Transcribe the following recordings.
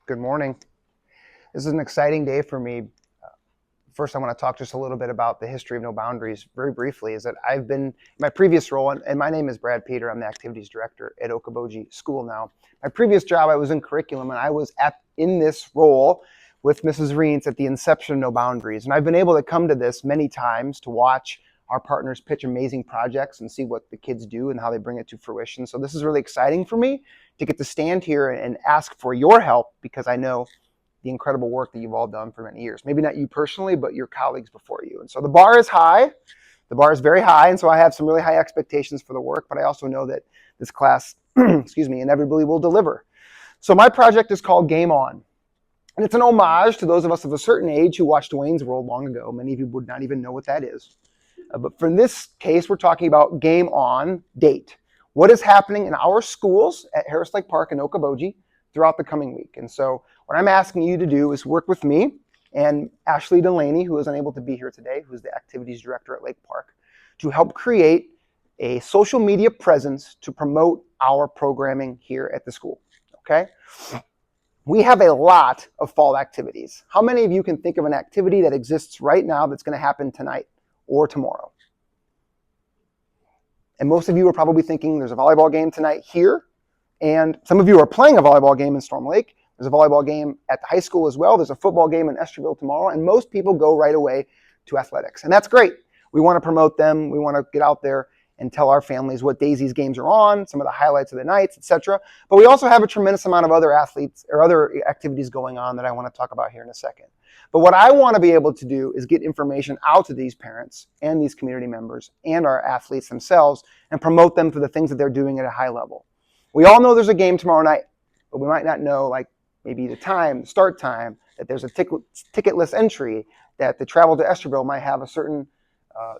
Good morning. This is an exciting day for me. First, I want to talk just a little bit about the history of No Boundaries very briefly. Is that I've been in my previous role, and my name is Brad Peter. I'm the activities director at Okoboji School now. My previous job, I was in curriculum, and I was in this role with Mrs. Reentz at the inception of No Boundaries. And I've been able to come to this many times to watch our partners pitch amazing projects and see what the kids do and how they bring it to fruition. So this is really exciting for me to get to stand here and ask for your help, because I know the incredible work that you've all done for many years. Maybe not you personally, but your colleagues before you. And so the bar is high. The bar is very high, and so I have some really high expectations for the work, but I also know that this class, inevitably will deliver. So my project is called Game On. And it's an homage to those of us of a certain age who watched Wayne's World long ago. Many of you would not even know what that is. But for this case, we're talking about Game On Date. What is happening in our schools at Harris Lake Park and Okoboji throughout the coming week. And so what I'm asking you to do is work with me and Ashley Delaney, who is unable to be here today, who's the activities director at Lake Park, to help create a social media presence to promote our programming here at the school. Okay? We have a lot of fall activities. How many of you can think of an activity that exists right now that's going to happen tonight or tomorrow? And most of you are probably thinking there's a volleyball game tonight here, and some of you are playing a volleyball game in Storm Lake. There's a volleyball game at the high school as well. There's a football game in Esterville tomorrow, and most people go right away to athletics. And that's great. We want to promote them. We want to get out there and tell our families what days these games are on, some of the highlights of the nights, etc. But we also have a tremendous amount of other athletes or other activities going on that I want to talk about here in a second. But what I want to be able to do is get information out to these parents and these community members and our athletes themselves and promote them for the things that they're doing at a high level. We all know there's a game tomorrow night, but we might not know maybe the time, the start time, that there's a ticketless entry, that the travel to Esterville might have a certain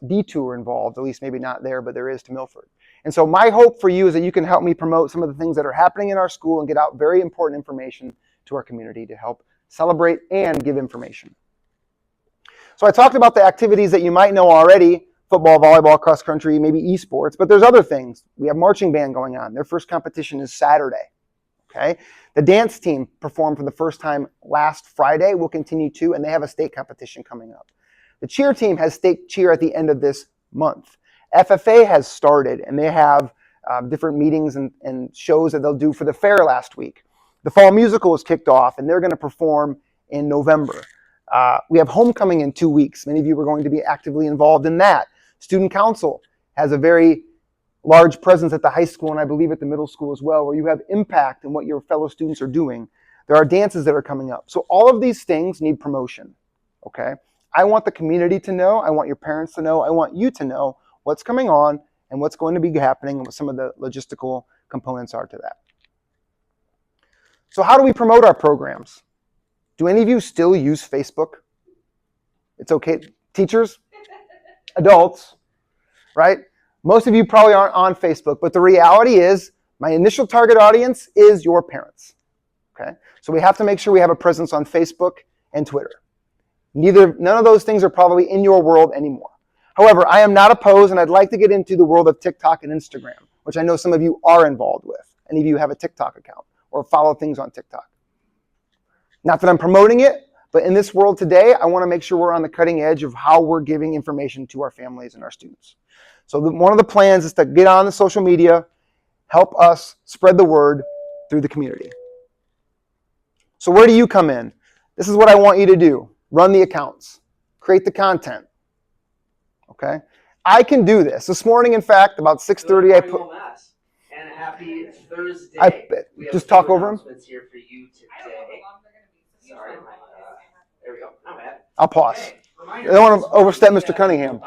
detour involved, at least maybe not there, but there is to Milford. And so my hope for you is that you can help me promote some of the things that are happening in our school and get out very important information to our community to help celebrate and give information. So I talked about the activities that you might know already: football, volleyball, cross country, maybe esports, but there's other things. We have marching band going on. Their first competition is Saturday. Okay. The dance team performed for the first time last Friday. We'll continue to, and they have a state competition coming up. The cheer team has state cheer at the end of this month. FFA has started, and they have different meetings and shows that they'll do for the fair last week. The fall musical is kicked off, and they're going to perform in November. We have homecoming in 2 weeks. Many of you are going to be actively involved in that. Student council has a very large presence at the high school, and I believe at the middle school as well, where you have impact in what your fellow students are doing. There are dances that are coming up. So all of these things need promotion, okay? I want the community to know. I want your parents to know. I want you to know what's coming on and what's going to be happening and what some of the logistical components are to that. So how do we promote our programs? Do any of you still use Facebook? It's okay. Teachers, adults, right? Most of you probably aren't on Facebook, but the reality is my initial target audience is your parents. Okay? So we have to make sure we have a presence on Facebook and Twitter. None of those things are probably in your world anymore. However, I am not opposed, and I'd like to get into the world of TikTok and Instagram, which I know some of you are involved with. Any of you have a TikTok account or follow things on TikTok. Not that I'm promoting it, but in this world today, I want to make sure we're on the cutting edge of how we're giving information to our families and our students. So one of the plans is to get on the social media, help us spread the word through the community. So where do you come in? This is what I want you to do. Run the accounts. Create the content. Okay? I can do this. This morning, in fact, about 6:30, I put... And happy Thursday. Just talk over them. Here for you today. Sorry. There we go. Not bad. I'll pause. Okay. I don't want to overstep Mr. Cunningham.